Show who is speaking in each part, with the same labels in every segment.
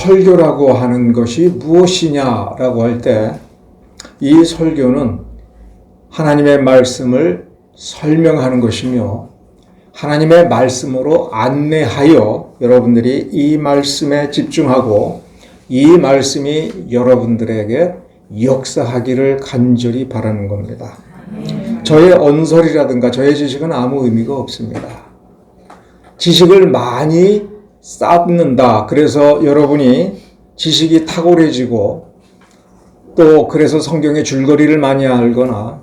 Speaker 1: 설교라고 하는 것이 무엇이냐라고 할 때 이 설교는 하나님의 말씀을 설명하는 것이며 하나님의 말씀으로 안내하여 여러분들이 이 말씀에 집중하고 이 말씀이 여러분들에게 역사하기를 간절히 바라는 겁니다. 저의 언설이라든가 저의 지식은 아무 의미가 없습니다. 지식을 많이 쌓는다. 그래서 여러분이 지식이 탁월해지고 또 그래서 성경의 줄거리를 많이 알거나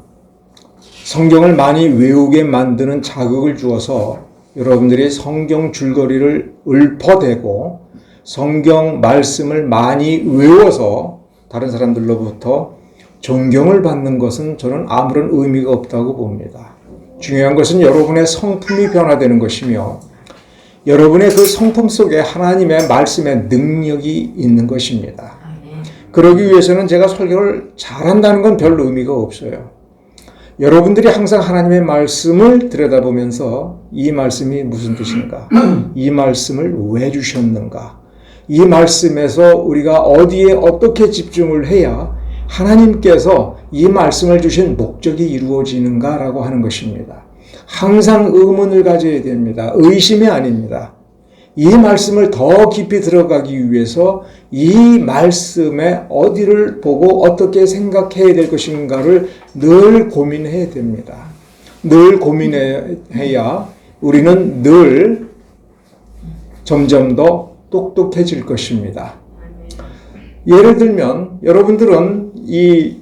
Speaker 1: 성경을 많이 외우게 만드는 자극을 주어서 여러분들이 성경 줄거리를 읊어대고 성경 말씀을 많이 외워서 다른 사람들로부터 존경을 받는 것은 저는 아무런 의미가 없다고 봅니다. 중요한 것은 여러분의 성품이 변화되는 것이며 여러분의 그 성품 속에 하나님의 말씀의 능력이 있는 것입니다. 그러기 위해서는 제가 설교를 잘한다는 건 별 의미가 없어요. 여러분들이 항상 하나님의 말씀을 들여다보면서 이 말씀이 무슨 뜻인가? 이 말씀을 왜 주셨는가? 이 말씀에서 우리가 어디에 어떻게 집중을 해야 하나님께서 이 말씀을 주신 목적이 이루어지는가라고 하는 것입니다. 항상 의문을 가져야 됩니다. 의심이 아닙니다. 이 말씀을 더 깊이 들어가기 위해서 이 말씀에 어디를 보고 어떻게 생각해야 될 것인가를 늘 고민해야 됩니다. 늘 고민해야 우리는 늘 점점 더 똑똑해질 것입니다. 예를 들면 여러분들은 이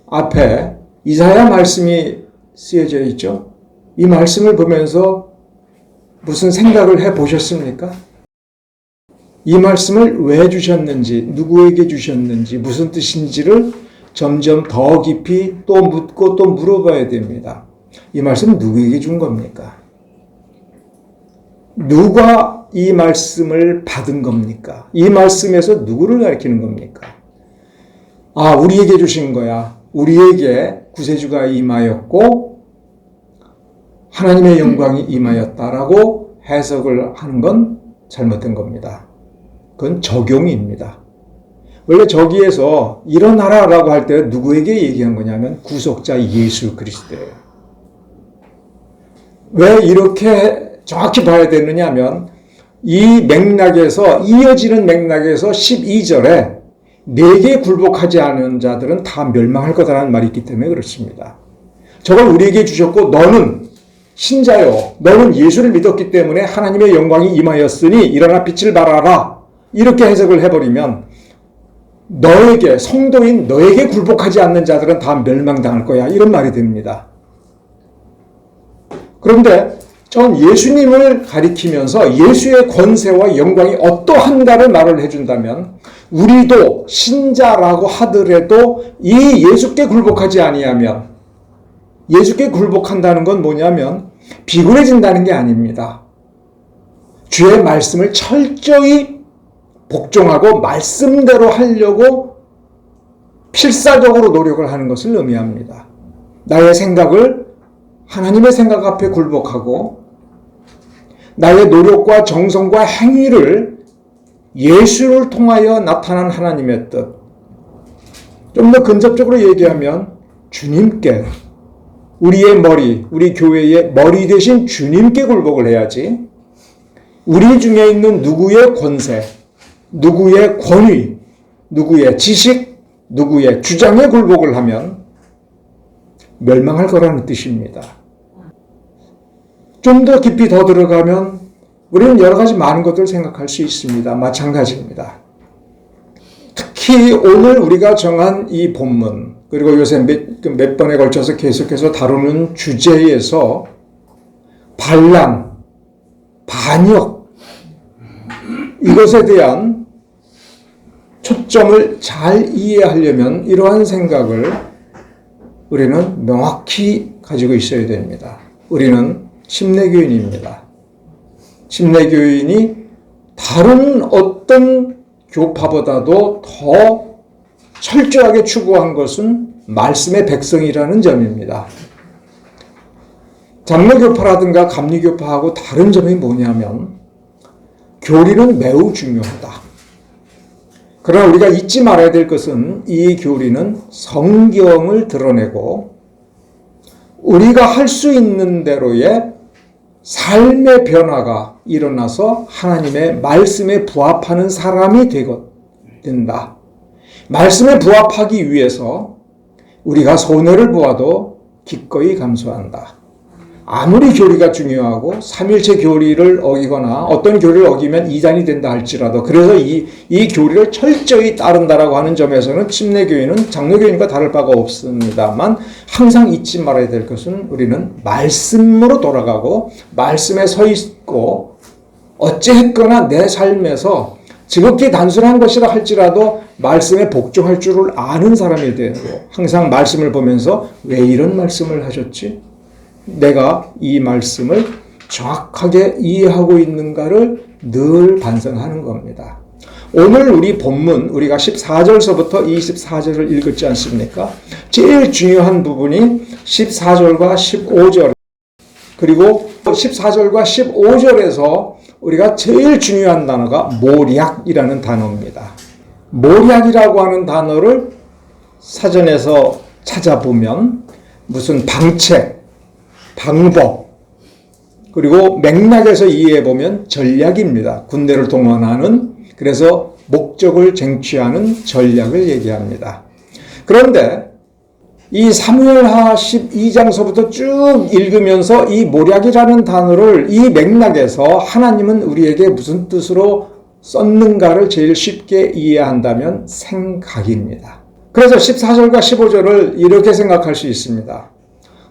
Speaker 1: 앞에 이사야 말씀이 쓰여져 있죠. 이 말씀을 보면서 무슨 생각을 해보셨습니까? 이 말씀을 왜 주셨는지, 누구에게 주셨는지, 무슨 뜻인지를 점점 더 깊이 또 묻고 또 물어봐야 됩니다. 이 말씀 누구에게 준 겁니까? 누가 이 말씀을 받은 겁니까? 이 말씀에서 누구를 가리키는 겁니까? 아, 우리에게 주신 거야. 우리에게 구세주가 임하였고 하나님의 영광이 임하였다라고 해석을 하는 건 잘못된 겁니다. 그건 적용입니다. 원래 저기에서 일어나라라고 할 때 누구에게 얘기한 거냐면 구속자 예수 그리스도예요. 왜 이렇게 정확히 봐야 되느냐 하면 이 맥락에서 이어지는 맥락에서 12절에 내게 굴복하지 않은 자들은 다 멸망할 거다라는 말이 있기 때문에 그렇습니다. 저걸 우리에게 주셨고 너는 신자요. 너는 예수를 믿었기 때문에 하나님의 영광이 임하였으니 일어나 빛을 발하라. 이렇게 해석을 해버리면 너에게 성도인 너에게 굴복하지 않는 자들은 다 멸망당할 거야. 이런 말이 됩니다. 그런데 전 예수님을 가리키면서 예수의 권세와 영광이 어떠한가를 말을 해준다면 우리도 신자라고 하더라도 이 예수께 굴복하지 아니하면 예수께 굴복한다는 건 뭐냐면 비굴해진다는 게 아닙니다. 주의 말씀을 철저히 복종하고 말씀대로 하려고 필사적으로 노력을 하는 것을 의미합니다. 나의 생각을 하나님의 생각 앞에 굴복하고 나의 노력과 정성과 행위를 예수를 통하여 나타난 하나님의 뜻. 좀 더 근접적으로 얘기하면 주님께 우리의 머리, 우리 교회의 머리 대신 주님께 굴복을 해야지 우리 중에 있는 누구의 권세, 누구의 권위, 누구의 지식, 누구의 주장에 굴복을 하면 멸망할 거라는 뜻입니다. 좀 더 깊이 더 들어가면 우리는 여러 가지 많은 것들을 생각할 수 있습니다. 마찬가지입니다. 특히 오늘 우리가 정한 이 본문 그리고 요새 몇 번에 걸쳐서 계속해서 다루는 주제에서 반란, 반역 이것에 대한 초점을 잘 이해하려면 이러한 생각을 우리는 명확히 가지고 있어야 됩니다. 우리는 침례교인입니다. 침례교인이 다른 어떤 교파보다도 더 철저하게 추구한 것은 말씀의 백성이라는 점입니다. 장로교파라든가 감리교파하고 다른 점이 뭐냐면 교리는 매우 중요하다. 그러나 우리가 잊지 말아야 될 것은 이 교리는 성경을 드러내고 우리가 할 수 있는 대로의 삶의 변화가 일어나서 하나님의 말씀에 부합하는 사람이 된다. 말씀에 부합하기 위해서 우리가 손해를 보아도 기꺼이 감수한다. 아무리 교리가 중요하고 삼일체 교리를 어기거나 어떤 교리를 어기면 이단이 된다 할지라도 그래서 이 교리를 철저히 따른다라고 하는 점에서는 침례교인은 장로교인과 다를 바가 없습니다만 항상 잊지 말아야 될 것은 우리는 말씀으로 돌아가고 말씀에 서 있고 어찌했거나 내 삶에서 지극히 단순한 것이라 할지라도 말씀에 복종할 줄을 아는 사람이 되고 항상 말씀을 보면서 왜 이런 말씀을 하셨지? 내가 이 말씀을 정확하게 이해하고 있는가를 늘 반성하는 겁니다. 오늘 우리 본문 우리가 14절서부터 24절을 읽었지 않습니까? 제일 중요한 부분이 14절과 15절 그리고 14절과 15절에서 우리가 제일 중요한 단어가 모략이라는 단어입니다. 모략이라고 하는 단어를 사전에서 찾아보면 무슨 방책, 방법, 그리고 맥락에서 이해해보면 전략입니다. 군대를 동원하는, 그래서 목적을 쟁취하는 전략을 얘기합니다. 그런데 이 사무엘하 12장서부터 쭉 읽으면서 이 모략이라는 단어를 이 맥락에서 하나님은 우리에게 무슨 뜻으로 썼는가를 제일 쉽게 이해한다면 생각입니다. 그래서 14절과 15절을 이렇게 생각할 수 있습니다.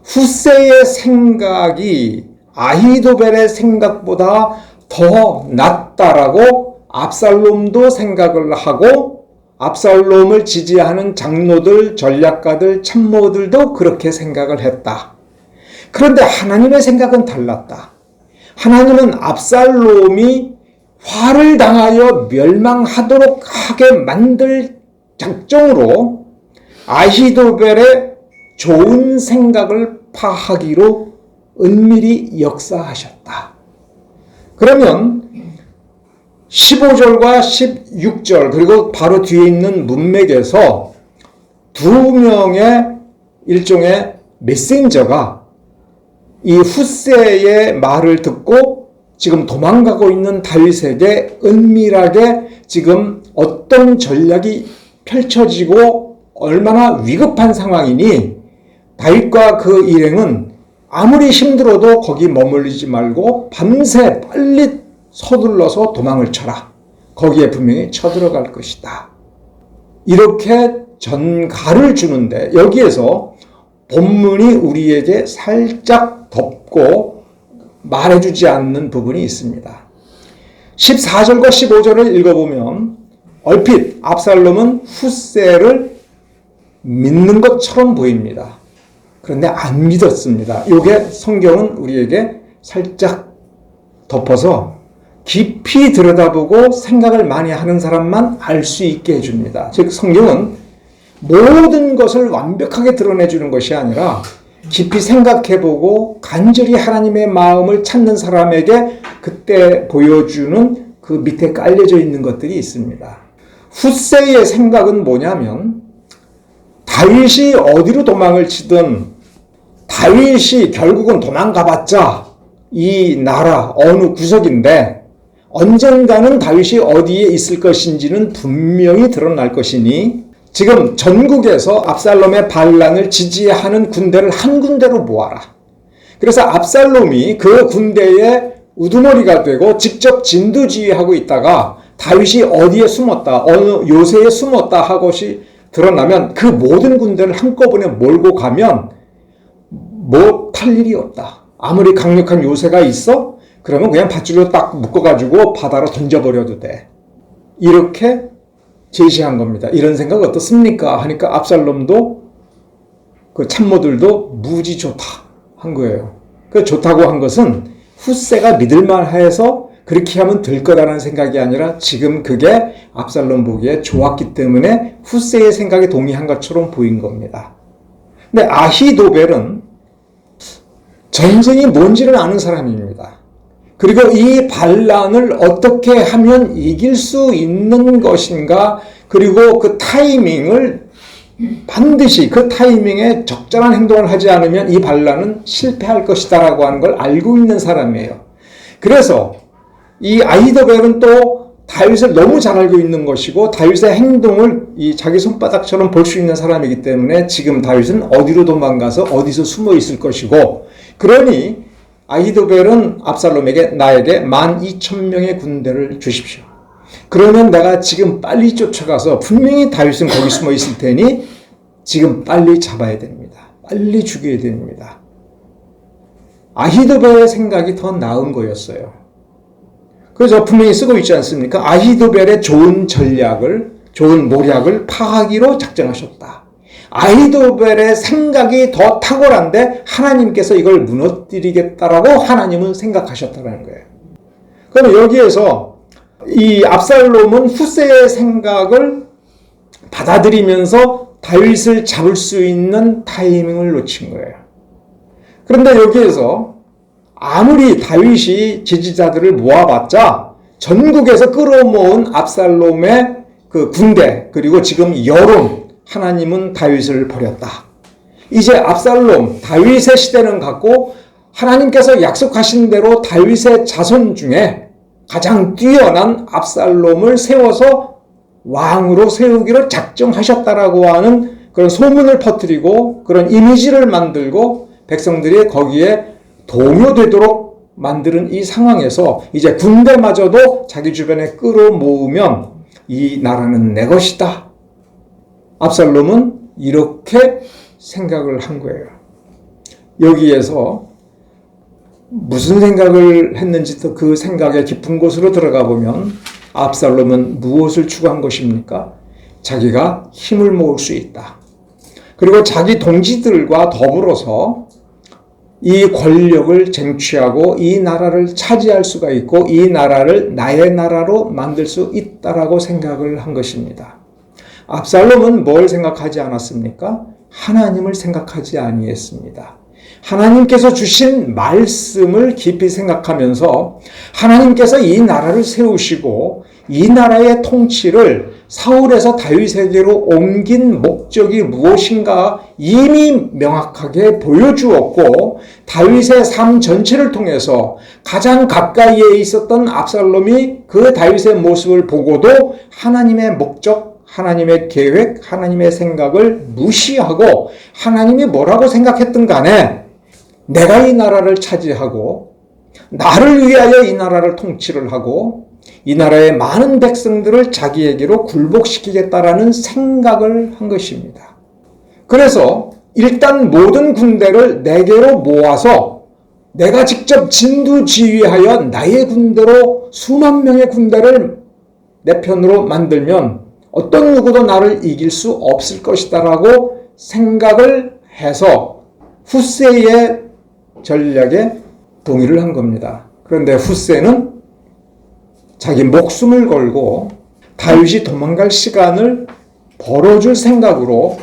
Speaker 1: 훗세의 생각이 아히도벨의 생각보다 더 낫다라고 압살롬도 생각을 하고 압살롬을 지지하는 장로들, 전략가들, 참모들도 그렇게 생각을 했다. 그런데 하나님의 생각은 달랐다. 하나님은 압살롬이 화를 당하여 멸망하도록 하게 만들 작정으로 아히도벨의 좋은 생각을 파하기로 은밀히 역사하셨다. 그러면 15절과 16절 그리고 바로 뒤에 있는 문맥에서 두 명의 일종의 메신저가 이 훗세의 말을 듣고 지금 도망가고 있는 다윗에게 은밀하게 지금 어떤 전략이 펼쳐지고 얼마나 위급한 상황이니 다윗과 그 일행은 아무리 힘들어도 거기 머물리지 말고 밤새 빨리 서둘러서 도망을 쳐라. 거기에 분명히 쳐들어갈 것이다. 이렇게 전가를 주는데 여기에서 본문이 우리에게 살짝 덮고 말해주지 않는 부분이 있습니다. 14절과 15절을 읽어보면 얼핏 압살롬은 훗세를 믿는 것처럼 보입니다. 그런데 안 믿었습니다. 이게 성경은 우리에게 살짝 덮어서 깊이 들여다보고 생각을 많이 하는 사람만 알 수 있게 해줍니다. 즉 성경은 모든 것을 완벽하게 드러내주는 것이 아니라 깊이 생각해보고 간절히 하나님의 마음을 찾는 사람에게 그때 보여주는 그 밑에 깔려져 있는 것들이 있습니다. 훗세의 생각은 뭐냐면 다윗이 어디로 도망을 치든 다윗이 결국은 도망가봤자 이 나라 어느 구석인데 언젠가는 다윗이 어디에 있을 것인지는 분명히 드러날 것이니 지금 전국에서 압살롬의 반란을 지지하는 군대를 한 군데로 모아라. 그래서 압살롬이 그 군대의 우두머리가 되고 직접 진두지휘하고 있다가 다윗이 어디에 숨었다, 어느 요새에 숨었다 하고시 드러나면 그 모든 군대를 한꺼번에 몰고 가면 못할 일이 없다. 아무리 강력한 요새가 있어? 그러면 그냥 밧줄로 딱 묶어가지고 바다로 던져버려도 돼. 이렇게 제시한 겁니다. 이런 생각 어떻습니까? 하니까 압살롬도 그 참모들도 무지 좋다 한 거예요. 그 좋다고 한 것은 훗세가 믿을만해서 그렇게 하면 될 거라는 생각이 아니라 지금 그게 압살롬 보기에 좋았기 때문에 훗세의 생각에 동의한 것처럼 보인 겁니다. 근데 아히도벨은 전쟁이 뭔지를 아는 사람입니다. 그리고 이 반란을 어떻게 하면 이길 수 있는 것인가, 그리고 그 타이밍을 반드시 그 타이밍에 적절한 행동을 하지 않으면 이 반란은 실패할 것이다라고 하는 걸 알고 있는 사람이에요. 그래서 이 아히도벨은 또 다윗을 너무 잘 알고 있는 것이고 다윗의 행동을 이 자기 손바닥처럼 볼 수 있는 사람이기 때문에 지금 다윗은 어디로 도망가서 어디서 숨어 있을 것이고, 그러니 아히도벨은 압살롬에게 나에게 12,000명의 군대를 주십시오. 그러면 내가 지금 빨리 쫓아가서 분명히 다윗은 거기 숨어 있을 테니 지금 빨리 잡아야 됩니다. 빨리 죽여야 됩니다. 아히도벨의 생각이 더 나은 거였어요. 그래서 분명히 쓰고 있지 않습니까? 아히도벨의 좋은 전략을, 좋은 모략을 파하기로 작정하셨다. 아히도벨의 생각이 더 탁월한데 하나님께서 이걸 무너뜨리겠다라고 하나님은 생각하셨다는 거예요. 그럼 여기에서 이 압살롬은 후세의 생각을 받아들이면서 다윗을 잡을 수 있는 타이밍을 놓친 거예요. 그런데 여기에서 아무리 다윗이 지지자들을 모아봤자 전국에서 끌어모은 압살롬의 그 군대, 그리고 지금 여론, 하나님은 다윗을 버렸다. 이제 압살롬, 다윗의 시대는 갔고 하나님께서 약속하신 대로 다윗의 자손 중에 가장 뛰어난 압살롬을 세워서 왕으로 세우기로 작정하셨다라고 하는 그런 소문을 퍼뜨리고 그런 이미지를 만들고 백성들이 거기에 동요되도록 만드는 이 상황에서 이제 군대마저도 자기 주변에 끌어모으면 이 나라는 내 것이다. 압살롬은 이렇게 생각을 한 거예요. 여기에서 무슨 생각을 했는지 또 그 생각의 깊은 곳으로 들어가 보면 압살롬은 무엇을 추구한 것입니까? 자기가 힘을 모을 수 있다. 그리고 자기 동지들과 더불어서 이 권력을 쟁취하고 이 나라를 차지할 수가 있고 이 나라를 나의 나라로 만들 수 있다라고 생각을 한 것입니다. 압살롬은 뭘 생각하지 않았습니까? 하나님을 생각하지 아니했습니다. 하나님께서 주신 말씀을 깊이 생각하면서 하나님께서 이 나라를 세우시고 이 나라의 통치를 사울에서 다윗에게로 옮긴 목적이 무엇인가 이미 명확하게 보여주었고, 다윗의 삶 전체를 통해서 가장 가까이에 있었던 압살롬이 그 다윗의 모습을 보고도 하나님의 목적, 하나님의 계획, 하나님의 생각을 무시하고 하나님이 뭐라고 생각했든 간에 내가 이 나라를 차지하고 나를 위하여 이 나라를 통치를 하고 이 나라의 많은 백성들을 자기에게로 굴복시키겠다라는 생각을 한 것입니다. 그래서 일단 모든 군대를 내게로 모아서 내가 직접 진두지휘하여 나의 군대로 수만 명의 군대를 내 편으로 만들면 어떤 누구도 나를 이길 수 없을 것이다라고 생각을 해서 후세의 전략에 동의를 한 겁니다. 그런데 후세는 자기 목숨을 걸고 다윗이 도망갈 시간을 벌어줄 생각으로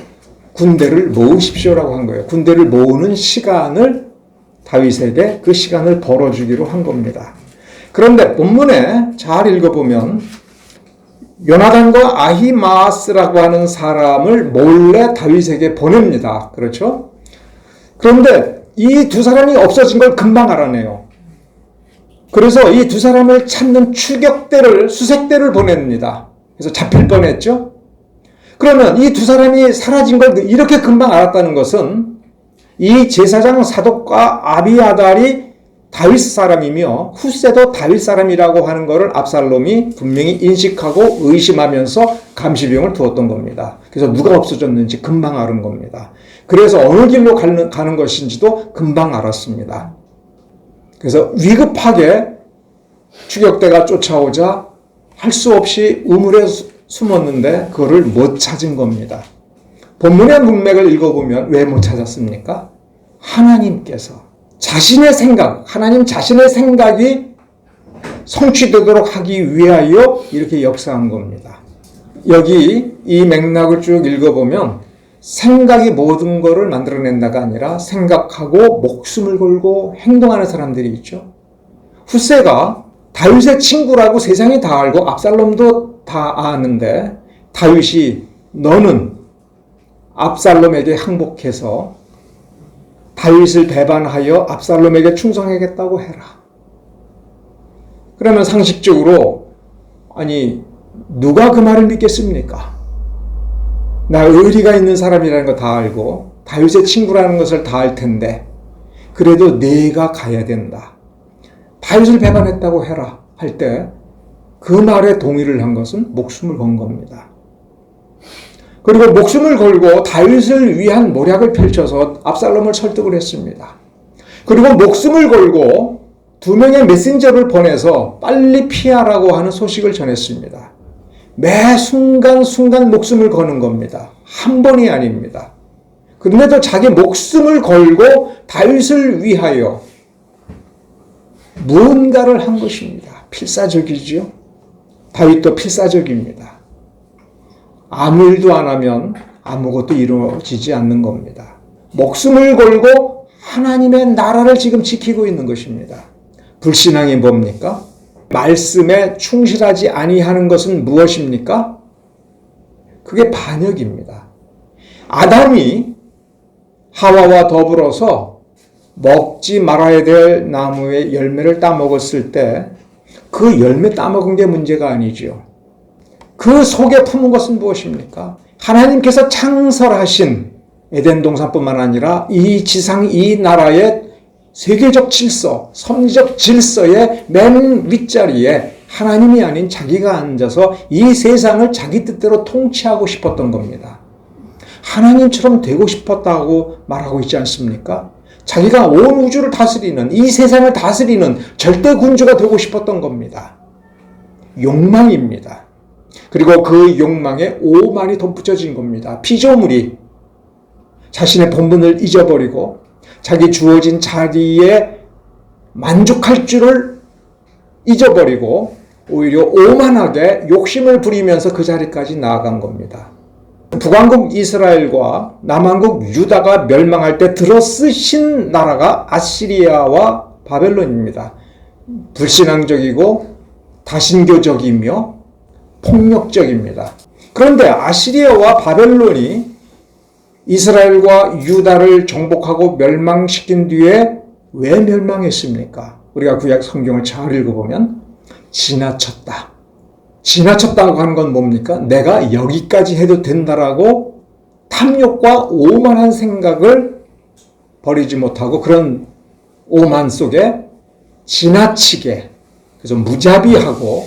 Speaker 1: 군대를 모으십시오라고 한 거예요. 군대를 모으는 시간을 다윗에게 그 시간을 벌어주기로 한 겁니다. 그런데 본문에 잘 읽어보면 요나단과 아히마아스라고 하는 사람을 몰래 다윗에게 보냅니다. 그렇죠? 그런데 이 두 사람이 없어진 걸 금방 알아내요. 그래서 이 두 사람을 찾는 추격대를, 수색대를 보냅니다. 그래서 잡힐 뻔했죠? 그러면 이 두 사람이 사라진 걸 이렇게 금방 알았다는 것은 이 제사장 사독과 아비아달이 다윗 사람이며 후세도 다윗 사람이라고 하는 것을 압살롬이 분명히 인식하고 의심하면서 감시병을 두었던 겁니다. 그래서 누가 없어졌는지 금방 알은 겁니다. 그래서 어느 길로 가는 것인지도 금방 알았습니다. 그래서 위급하게 추격대가 쫓아오자 할 수 없이 우물에 숨었는데 그거를 못 찾은 겁니다. 본문의 문맥을 읽어보면 왜 못 찾았습니까? 하나님께서 자신의 생각, 하나님 자신의 생각이 성취되도록 하기 위하여 이렇게 역사한 겁니다. 여기 이 맥락을 쭉 읽어보면 생각이 모든 것을 만들어낸다가 아니라 생각하고 목숨을 걸고 행동하는 사람들이 있죠. 훗새가 다윗의 친구라고 세상이 다 알고 압살롬도 다 아는데 다윗이 너는 압살롬에게 항복해서 다윗을 배반하여 압살롬에게 충성하겠다고 해라. 그러면 상식적으로 아니 누가 그 말을 믿겠습니까? 나 의리가 있는 사람이라는 거 다 알고 다윗의 친구라는 것을 다 알 텐데 그래도 내가 가야 된다. 다윗을 배반했다고 해라 할 때 그 말에 동의를 한 것은 목숨을 건 겁니다. 그리고 목숨을 걸고 다윗을 위한 모략을 펼쳐서 압살롬을 설득을 했습니다. 그리고 목숨을 걸고 2명의 메신저를 보내서 빨리 피하라고 하는 소식을 전했습니다. 매 순간순간 목숨을 거는 겁니다. 한 번이 아닙니다. 그런데도 자기 목숨을 걸고 다윗을 위하여 무언가를 한 것입니다. 필사적이지요. 다윗도 필사적입니다. 아무 일도 안 하면 아무것도 이루어지지 않는 겁니다. 목숨을 걸고 하나님의 나라를 지금 지키고 있는 것입니다. 불신앙이 뭡니까? 말씀에 충실하지 아니하는 것은 무엇입니까? 그게 반역입니다. 아담이 하와와 더불어서 먹지 말아야 될 나무의 열매를 따먹었을 때 그 열매 따먹은 게 문제가 아니죠. 그 속에 품은 것은 무엇입니까? 하나님께서 창설하신 에덴 동산뿐만 아니라 이 지상 이 나라의 세계적 질서, 섭리적 질서의 맨 윗자리에 하나님이 아닌 자기가 앉아서 이 세상을 자기 뜻대로 통치하고 싶었던 겁니다. 하나님처럼 되고 싶었다고 말하고 있지 않습니까? 자기가 온 우주를 다스리는, 이 세상을 다스리는 절대 군주가 되고 싶었던 겁니다. 욕망입니다. 그리고 그 욕망에 오만이 덧붙여진 겁니다. 피조물이 자신의 본분을 잊어버리고 자기 주어진 자리에 만족할 줄을 잊어버리고 오히려 오만하게 욕심을 부리면서 그 자리까지 나아간 겁니다. 북왕국 이스라엘과 남왕국 유다가 멸망할 때 들어쓰신 나라가 아시리아와 바벨론입니다. 불신앙적이고 다신교적이며 폭력적입니다. 그런데 아시리아와 바벨론이 이스라엘과 유다를 정복하고 멸망시킨 뒤에 왜 멸망했습니까? 우리가 구약 성경을 잘 읽어보면 지나쳤다. 지나쳤다고 하는 건 뭡니까? 내가 여기까지 해도 된다라고 탐욕과 오만한 생각을 버리지 못하고 그런 오만 속에 지나치게 그래서 무자비하고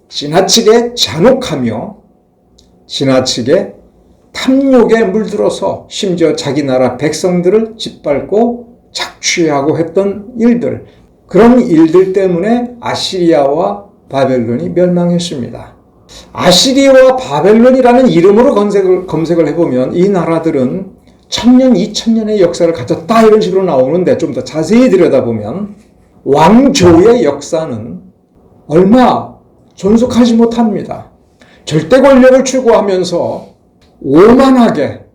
Speaker 1: 지나치게 잔혹하며 지나치게 탐욕에 물들어서 심지어 자기 나라 백성들을 짓밟고 착취하고 했던 일들, 그런 일들 때문에 아시리아와 바벨론이 멸망했습니다. 아시리아와 바벨론이라는 이름으로 검색을 해보면 이 나라들은 1000년, 2000년의 역사를 가졌다 이런 식으로 나오는데 좀 더 자세히 들여다보면 왕조의 역사는 얼마 존속하지 못합니다. 절대 권력을 추구하면서 오만하게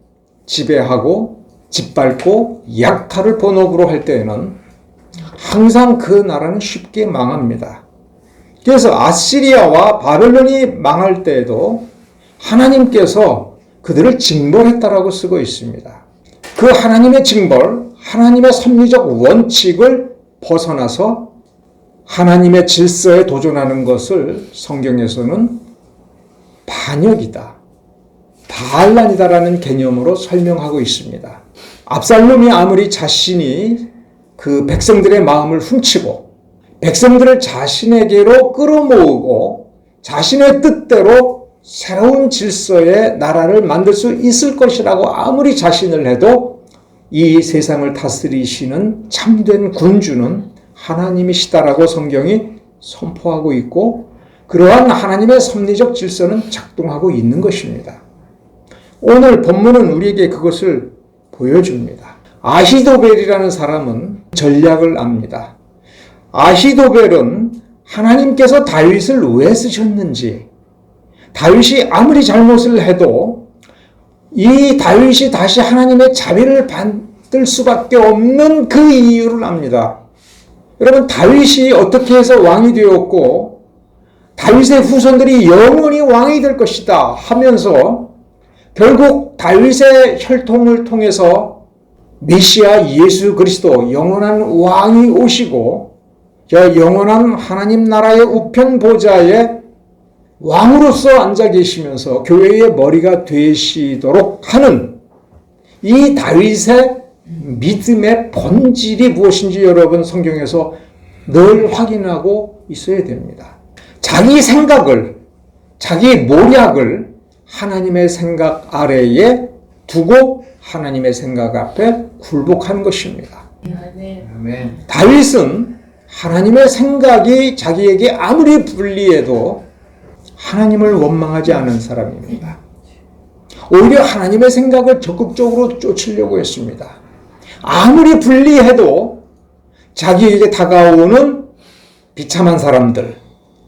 Speaker 1: 지배하고 짓밟고 약탈을 본업으로 할 때에는 항상 그 나라는 쉽게 망합니다. 그래서 아시리아와 바벨론이 망할 때에도 하나님께서 그들을 징벌했다라고 쓰고 있습니다. 그 하나님의 징벌, 하나님의 섭리적 원칙을 벗어나서 하나님의 질서에 도전하는 것을 성경에서는 반역이다, 반란이다라는 개념으로 설명하고 있습니다. 압살롬이 아무리 자신이 그 백성들의 마음을 훔치고 백성들을 자신에게로 끌어모으고 자신의 뜻대로 새로운 질서의 나라를 만들 수 있을 것이라고 아무리 자신을 해도 이 세상을 다스리시는 참된 군주는 하나님이시다라고 성경이 선포하고 있고 그러한 하나님의 섭리적 질서는 작동하고 있는 것입니다. 오늘 본문은 우리에게 그것을 보여줍니다. 아히도벨이라는 사람은 전략을 압니다. 아히도벨은 하나님께서 다윗을 왜 쓰셨는지, 다윗이 아무리 잘못을 해도 이 다윗이 다시 하나님의 자비를 받을 수밖에 없는 그 이유를 압니다. 여러분, 다윗이 어떻게 해서 왕이 되었고 다윗의 후손들이 영원히 왕이 될 것이다 하면서 결국 다윗의 혈통을 통해서 메시아 예수 그리스도 영원한 왕이 오시고 저 영원한 하나님 나라의 우편 보좌에 왕으로서 앉아 계시면서 교회의 머리가 되시도록 하는 이 다윗의 믿음의 본질이 무엇인지 여러분 성경에서 늘 확인하고 있어야 됩니다. 자기 생각을, 자기 모략을 하나님의 생각 아래에 두고 하나님의 생각 앞에 굴복한 것입니다. 아멘. 다윗은 하나님의 생각이 자기에게 아무리 불리해도 하나님을 원망하지 않은 사람입니다. 오히려 하나님의 생각을 적극적으로 쫓으려고 했습니다. 아무리 불리해도 자기에게 다가오는 비참한 사람들,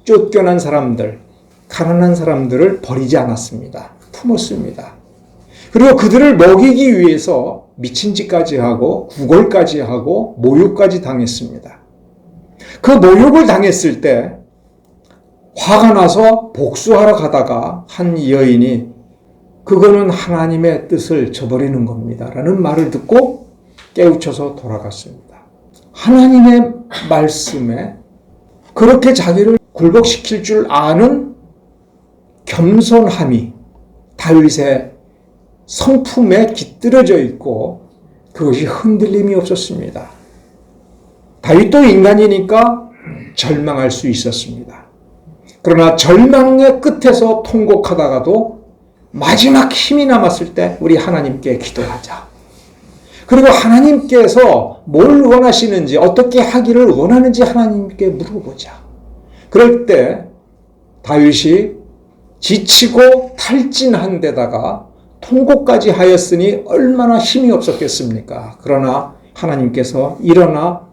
Speaker 1: 쫓겨난 사람들, 가난한 사람들을 버리지 않았습니다. 품었습니다. 그리고 그들을 먹이기 위해서 미친 짓까지 하고 구걸까지 하고 모욕까지 당했습니다. 그 모욕을 당했을 때 화가 나서 복수하러 가다가 한 여인이 그거는 하나님의 뜻을 저버리는 겁니다 라는 말을 듣고 깨우쳐서 돌아갔습니다. 하나님의 말씀에 그렇게 자기를 굴복시킬 줄 아는 겸손함이 다윗의 성품에 깃들여져 있고 그것이 흔들림이 없었습니다. 다윗도 인간이니까 절망할 수 있었습니다. 그러나 절망의 끝에서 통곡하다가도 마지막 힘이 남았을 때 우리 하나님께 기도하자. 그리고 하나님께서 뭘 원하시는지 어떻게 하기를 원하는지 하나님께 물어보자. 그럴 때 다윗이 지치고 탈진한 데다가 통곡까지 하였으니 얼마나 힘이 없었겠습니까? 그러나 하나님께서 일어나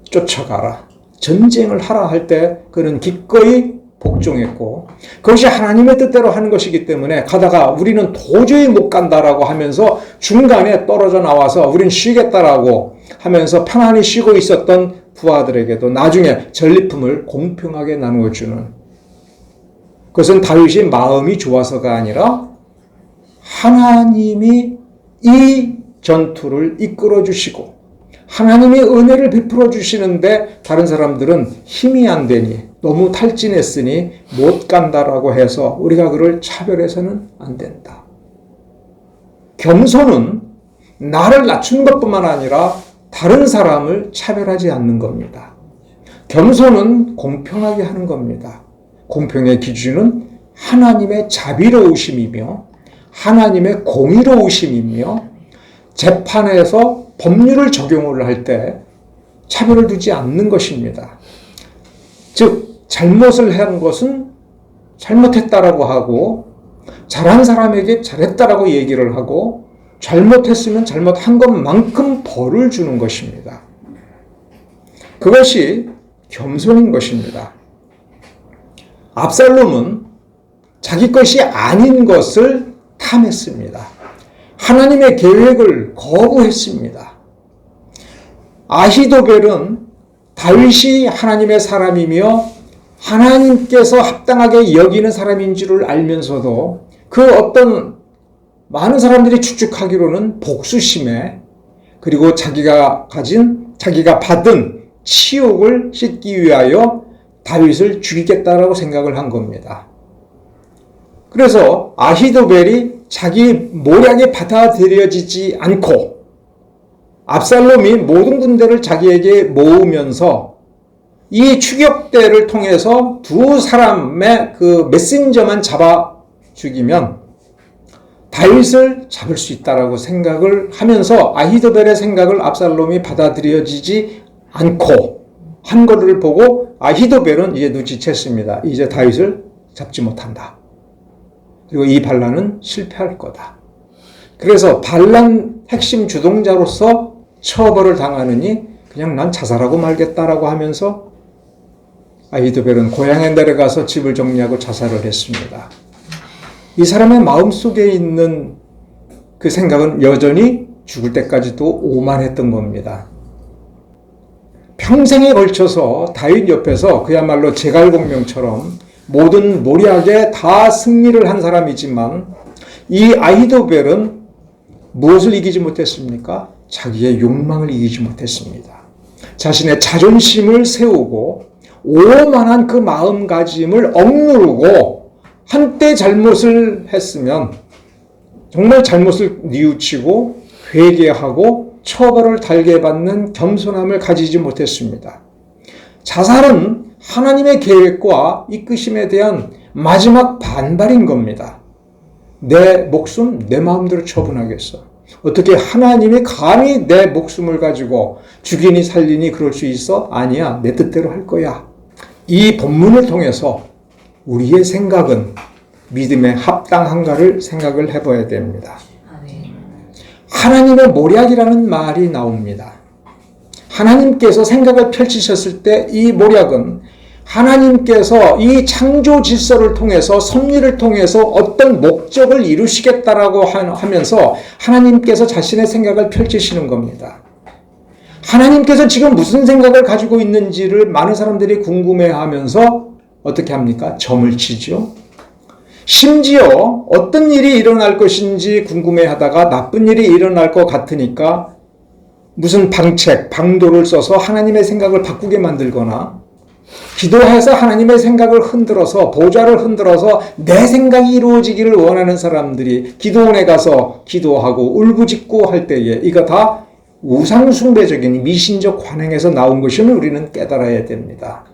Speaker 1: 쫓아가라. 전쟁을 하라 할 때 그는 기꺼이 복종했고 그것이 하나님의 뜻대로 하는 것이기 때문에 가다가 우리는 도저히 못 간다라고 하면서 중간에 떨어져 나와서 우린 쉬겠다라고 하면서 편안히 쉬고 있었던 부하들에게도 나중에 전리품을 공평하게 나누어주는, 그것은 다윗이 마음이 좋아서가 아니라 하나님이 이 전투를 이끌어 주시고 하나님의 은혜를 베풀어 주시는데 다른 사람들은 힘이 안 되니 너무 탈진했으니 못 간다라고 해서 우리가 그를 차별해서는 안 된다. 겸손은 나를 낮추는 것뿐만 아니라 다른 사람을 차별하지 않는 겁니다. 겸손은 공평하게 하는 겁니다. 공평의 기준은 하나님의 자비로우심이며 하나님의 공의로우심이며 재판에서 법률을 적용을 할 때 차별을 두지 않는 것입니다. 즉 잘못을 한 것은 잘못했다라고 하고 잘한 사람에게 잘했다라고 얘기를 하고 잘못했으면 잘못한 것만큼 벌을 주는 것입니다. 그것이 겸손인 것입니다. 압살롬은 자기 것이 아닌 것을 탐했습니다. 하나님의 계획을 거부했습니다. 아히도벨은 다윗이 하나님의 사람이며 하나님께서 합당하게 여기는 사람인 줄을 알면서도 그 어떤 많은 사람들이 추측하기로는 복수심에 그리고 자기가 받은 치욕을 씻기 위하여 다윗을 죽이겠다라고 생각을 한 겁니다. 그래서 아히도벨이 자기 모략에 받아들여지지 않고 압살롬이 모든 군대를 자기에게 모으면서 이 추격대를 통해서 두 사람의 그 메신저만 잡아 죽이면 다윗을 잡을 수 있다라고 생각을 하면서 아히도벨의 생각을 압살롬이 받아들여지지 않고 한 것을 보고 아히도벨은 이제 눈치챘습니다. 이제 다윗을 잡지 못한다. 그리고 이 반란은 실패할 거다. 그래서 반란 핵심 주동자로서 처벌을 당하느니 그냥 난 자살하고 말겠다라고 하면서 아히도벨은 고향에 내려가서 집을 정리하고 자살을 했습니다. 이 사람의 마음속에 있는 그 생각은 여전히 죽을 때까지도 오만했던 겁니다. 평생에 걸쳐서 다윗 옆에서 그야말로 제갈공명처럼 모든 모략에 다 승리를 한 사람이지만 이 아히도벨은 무엇을 이기지 못했습니까? 자기의 욕망을 이기지 못했습니다. 자신의 자존심을 세우고 오만한 그 마음가짐을 억누르고 한때 잘못을 했으면 정말 잘못을 뉘우치고 회개하고 처벌을 달게 받는 겸손함을 가지지 못했습니다. 자살은 하나님의 계획과 이끄심에 대한 마지막 반발인 겁니다. 내 목숨 내 마음대로 처분하겠어. 어떻게 하나님이 감히 내 목숨을 가지고 죽이니 살리니 그럴 수 있어? 아니야, 내 뜻대로 할 거야. 이 본문을 통해서 우리의 생각은 믿음에 합당한가를 생각을 해봐야 됩니다. 하나님의 모략이라는 말이 나옵니다. 하나님께서 생각을 펼치셨을 때 이 모략은 하나님께서 이 창조 질서를 통해서 섭리를 통해서 어떤 목적을 이루시겠다라고 하면서 하나님께서 자신의 생각을 펼치시는 겁니다. 하나님께서 지금 무슨 생각을 가지고 있는지를 많은 사람들이 궁금해하면서 어떻게 합니까? 점을 치죠. 심지어 어떤 일이 일어날 것인지 궁금해하다가 나쁜 일이 일어날 것 같으니까 무슨 방책, 방도를 써서 하나님의 생각을 바꾸게 만들거나 기도해서 하나님의 생각을 흔들어서 보좌를 흔들어서 내 생각이 이루어지기를 원하는 사람들이 기도원에 가서 기도하고 울부짖고 할 때에 이거 다 우상숭배적인 미신적 관행에서 나온 것임을 우리는 깨달아야 됩니다.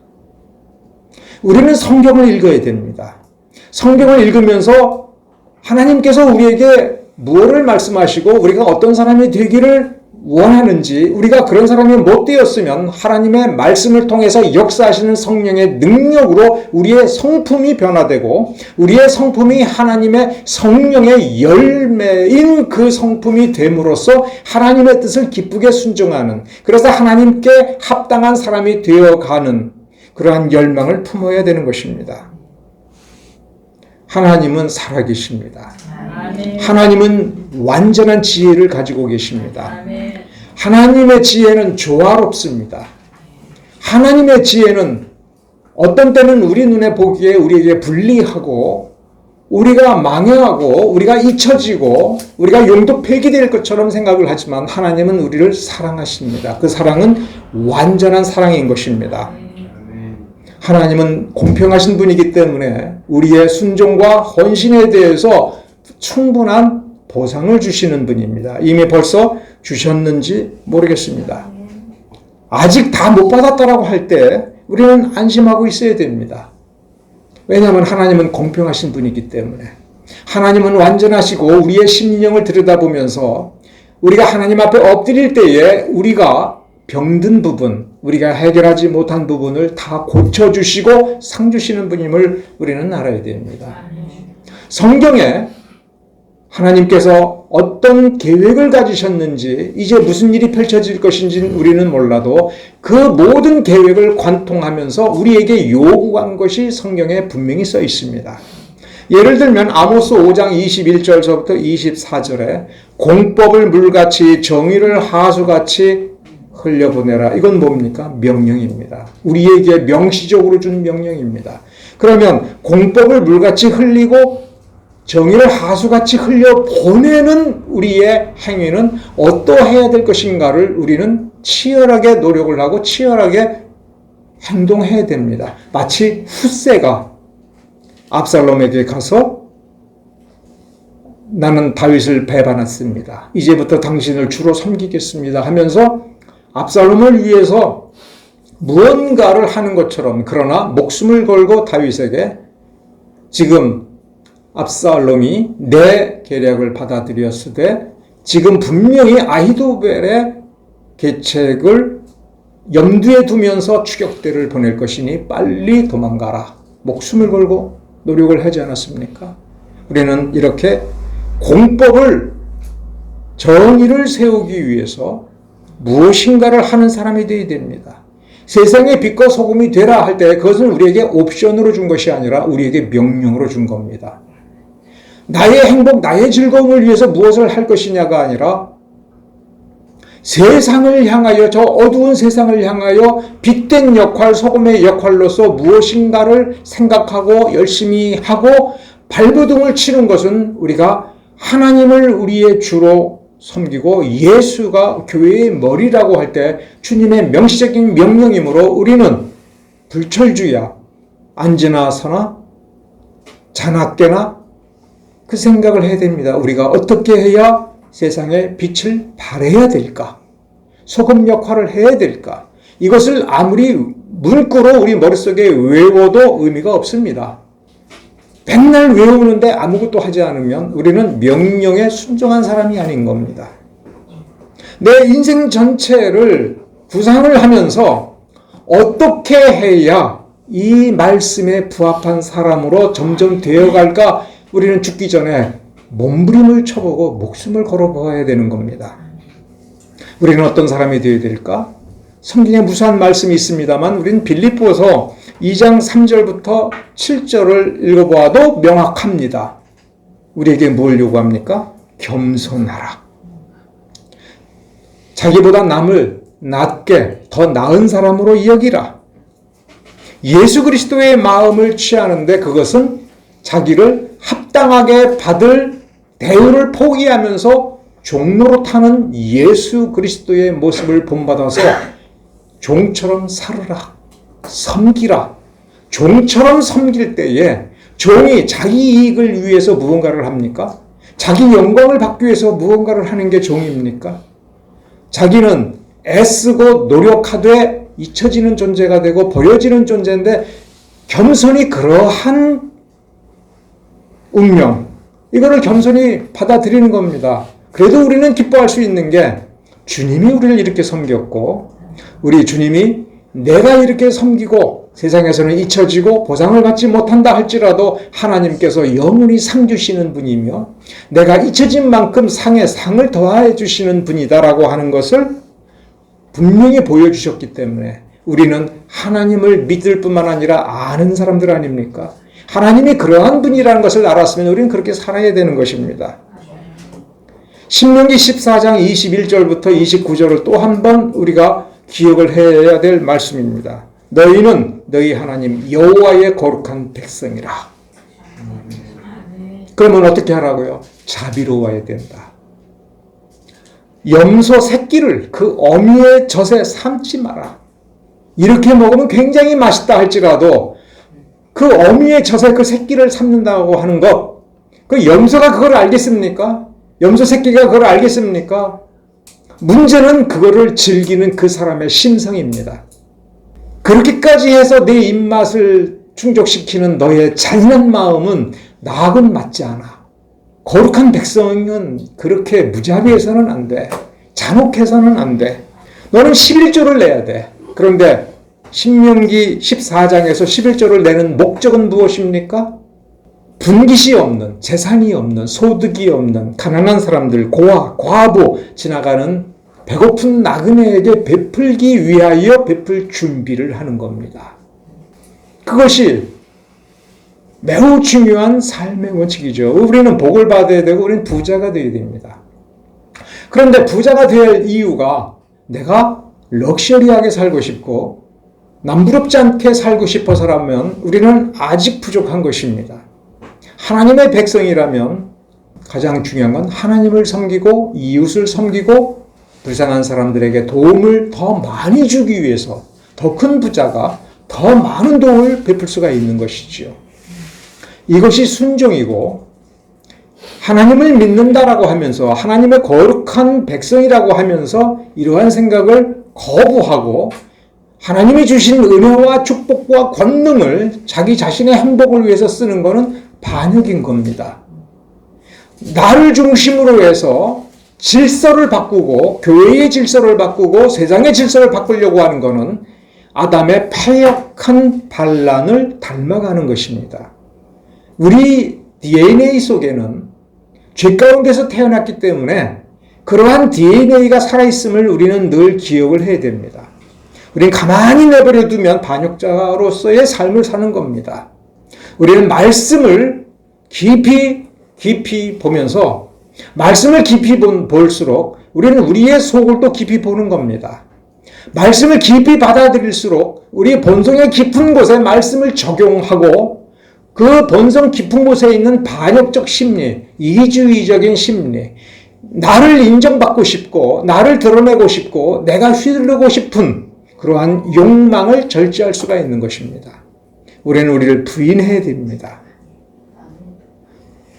Speaker 1: 우리는 성경을 읽어야 됩니다. 성경을 읽으면서 하나님께서 우리에게 무엇을 말씀하시고 우리가 어떤 사람이 되기를 원하는지, 우리가 그런 사람이 못 되었으면 하나님의 말씀을 통해서 역사하시는 성령의 능력으로 우리의 성품이 변화되고 우리의 성품이 하나님의 성령의 열매인 그 성품이 됨으로써 하나님의 뜻을 기쁘게 순종하는, 그래서 하나님께 합당한 사람이 되어가는 그러한 열망을 품어야 되는 것입니다. 하나님은 살아계십니다. 하나님은 완전한 지혜를 가지고 계십니다. 하나님의 지혜는 조화롭습니다. 하나님의 지혜는 어떤 때는 우리 눈에 보기에 우리에게 불리하고 우리가 망해하고 우리가 잊혀지고 우리가 용도 폐기될 것처럼 생각을 하지만 하나님은 우리를 사랑하십니다. 그 사랑은 완전한 사랑인 것입니다. 하나님은 공평하신 분이기 때문에 우리의 순종과 헌신에 대해서 충분한 보상을 주시는 분입니다. 이미 벌써 주셨는지 모르겠습니다. 아직 다 못 받았다라고 할 때 우리는 안심하고 있어야 됩니다. 왜냐하면 하나님은 공평하신 분이기 때문에. 하나님은 완전하시고 우리의 심령을 들여다보면서 우리가 하나님 앞에 엎드릴 때에 우리가 병든 부분, 우리가 해결하지 못한 부분을 다 고쳐주시고 상 주시는 분임을 우리는 알아야 됩니다. 성경에 하나님께서 어떤 계획을 가지셨는지, 이제 무슨 일이 펼쳐질 것인지는 우리는 몰라도 그 모든 계획을 관통하면서 우리에게 요구한 것이 성경에 분명히 써 있습니다. 예를 들면 아모스 5장 21절서부터 24절에 공법을 물같이 정의를 하수같이 흘려보내라. 이건 뭡니까? 명령입니다. 우리에게 명시적으로 준 명령입니다. 그러면 공법을 물같이 흘리고 정의를 하수같이 흘려보내는 우리의 행위는 어떠해야 될 것인가를 우리는 치열하게 노력을 하고 치열하게 행동해야 됩니다. 마치 훗새가 압살롬에게 가서 나는 다윗을 배반했습니다. 이제부터 당신을 주로 섬기겠습니다 하면서 압살롬을 위해서 무언가를 하는 것처럼, 그러나 목숨을 걸고 다윗에게 지금 압살롬이 내 계략을 받아들였으되 지금 분명히 아히도벨의 계책을 염두에 두면서 추격대를 보낼 것이니 빨리 도망가라. 목숨을 걸고 노력을 하지 않았습니까? 우리는 이렇게 공법을, 정의를 세우기 위해서 무엇인가를 하는 사람이 되어야 됩니다. 세상의 빛과 소금이 되라 할 때 그것은 우리에게 옵션으로 준 것이 아니라 우리에게 명령으로 준 겁니다. 나의 행복, 나의 즐거움을 위해서 무엇을 할 것이냐가 아니라 세상을 향하여, 저 어두운 세상을 향하여 빛된 역할, 소금의 역할로서 무엇인가를 생각하고 열심히 하고 발버둥을 치는 것은 우리가 하나님을 우리의 주로 섬기고 예수가 교회의 머리라고 할 때 주님의 명시적인 명령이므로 우리는 불철주야 앉으나 서나 자나 깨나 그 생각을 해야 됩니다. 우리가 어떻게 해야 세상에 빛을 발해야 될까? 소금 역할을 해야 될까? 이것을 아무리 문구로 우리 머릿속에 외워도 의미가 없습니다. 맨날 외우는데 아무것도 하지 않으면 우리는 명령에 순종한 사람이 아닌 겁니다. 내 인생 전체를 구상을 하면서 어떻게 해야 이 말씀에 부합한 사람으로 점점 되어갈까? 우리는 죽기 전에 몸부림을 쳐보고 목숨을 걸어보아야 되는 겁니다. 우리는 어떤 사람이 되어야 될까? 성경에 무수한 말씀이 있습니다만 우리는 빌립보서 2장 3절부터 7절을 읽어보아도 명확합니다. 우리에게 뭘 요구합니까? 겸손하라. 자기보다 남을 낮게 더 나은 사람으로 여기라. 예수 그리스도의 마음을 취하는데 그것은 자기를 합당하게 받을 대우를 포기하면서 종로로 타는 예수 그리스도의 모습을 본받아서 종처럼 살으라. 섬기라. 종처럼 섬길 때에 종이 자기 이익을 위해서 무언가를 합니까? 자기 영광을 받기 위해서 무언가를 하는 게 종입니까? 자기는 애쓰고 노력하되 잊혀지는 존재가 되고 버려지는 존재인데 겸손히 그러한 운명, 이거를 겸손히 받아들이는 겁니다. 그래도 우리는 기뻐할 수 있는 게 주님이 우리를 이렇게 섬겼고 우리 주님이 내가 이렇게 섬기고 세상에서는 잊혀지고 보상을 받지 못한다 할지라도 하나님께서 영원히 상 주시는 분이며 내가 잊혀진 만큼 상에 상을 더해 주시는 분이다라고 하는 것을 분명히 보여주셨기 때문에 우리는 하나님을 믿을 뿐만 아니라 아는 사람들 아닙니까? 하나님이 그러한 분이라는 것을 알았으면 우리는 그렇게 살아야 되는 것입니다. 신명기 14장 21절부터 29절을 또 한 번 우리가 기억을 해야 될 말씀입니다. 너희는 너희 하나님 여호와의 거룩한 백성이라. 그러면 어떻게 하라고요? 자비로워야 된다. 염소 새끼를 그 어미의 젖에 삶지 마라. 이렇게 먹으면 굉장히 맛있다 할지라도 그 어미의 젖에 그 새끼를 삶는다고 하는 것, 그 염소가 그걸 알겠습니까? 염소 새끼가 그걸 알겠습니까? 문제는 그거를 즐기는 그 사람의 심성입니다. 그렇게까지 해서 내 입맛을 충족시키는 너의 잔인한 마음은 나하고는 맞지 않아. 거룩한 백성은 그렇게 무자비해서는 안 돼. 잔혹해서는 안 돼. 너는 11조를 내야 돼. 그런데 신명기 14장에서 11조를 내는 목적은 무엇입니까? 분깃이 없는, 재산이 없는, 소득이 없는 가난한 사람들, 고아, 과부 지나가는 배고픈 나그네에게 베풀기 위하여 베풀 준비를 하는 겁니다. 그것이 매우 중요한 삶의 원칙이죠. 우리는 복을 받아야 되고 우리는 부자가 되어야 됩니다. 그런데 부자가 될 이유가 내가 럭셔리하게 살고 싶고 남부럽지 않게 살고 싶어서라면 우리는 아직 부족한 것입니다. 하나님의 백성이라면 가장 중요한 건 하나님을 섬기고 이웃을 섬기고 불쌍한 사람들에게 도움을 더 많이 주기 위해서 더 큰 부자가 더 많은 도움을 베풀 수가 있는 것이지요. 이것이 순종이고 하나님을 믿는다라고 하면서 하나님의 거룩한 백성이라고 하면서 이러한 생각을 거부하고 하나님이 주신 은혜와 축복과 권능을 자기 자신의 행복을 위해서 쓰는 것은 반역인 겁니다. 나를 중심으로 해서 질서를 바꾸고 교회의 질서를 바꾸고 세상의 질서를 바꾸려고 하는 것은 아담의 패역한 반란을 닮아가는 것입니다. 우리 DNA 속에는 죄 가운데서 태어났기 때문에 그러한 DNA가 살아있음을 우리는 늘 기억을 해야 됩니다. 우리는 가만히 내버려 두면 반역자로서의 삶을 사는 겁니다. 우리는 말씀을 깊이 보면서 말씀을 깊이 볼수록 우리는 우리의 속을 또 깊이 보는 겁니다. 말씀을 깊이 받아들일수록 우리 본성의 깊은 곳에 말씀을 적용하고 그 본성 깊은 곳에 있는 반역적 심리, 이주의적인 심리, 나를 인정받고 싶고 나를 드러내고 싶고 내가 휘두르고 싶은 그러한 욕망을 절제할 수가 있는 것입니다. 우리는 우리를 부인해야 됩니다.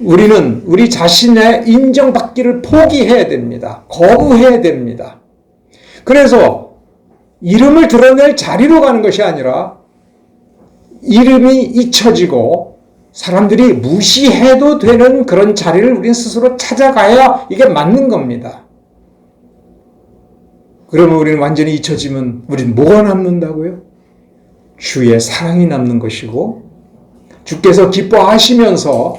Speaker 1: 우리는 우리 자신의 인정받기를 포기해야 됩니다. 거부해야 됩니다. 그래서 이름을 드러낼 자리로 가는 것이 아니라 이름이 잊혀지고 사람들이 무시해도 되는 그런 자리를 우리는 스스로 찾아가야 이게 맞는 겁니다. 그러면 우리는 완전히 잊혀지면 우리는 뭐가 남는다고요? 주의 사랑이 남는 것이고 주께서 기뻐하시면서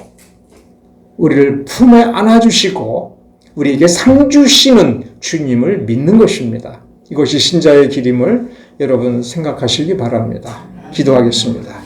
Speaker 1: 우리를 품에 안아주시고 우리에게 상 주시는 주님을 믿는 것입니다. 이것이 신자의 길임을 여러분 생각하시기 바랍니다. 기도하겠습니다.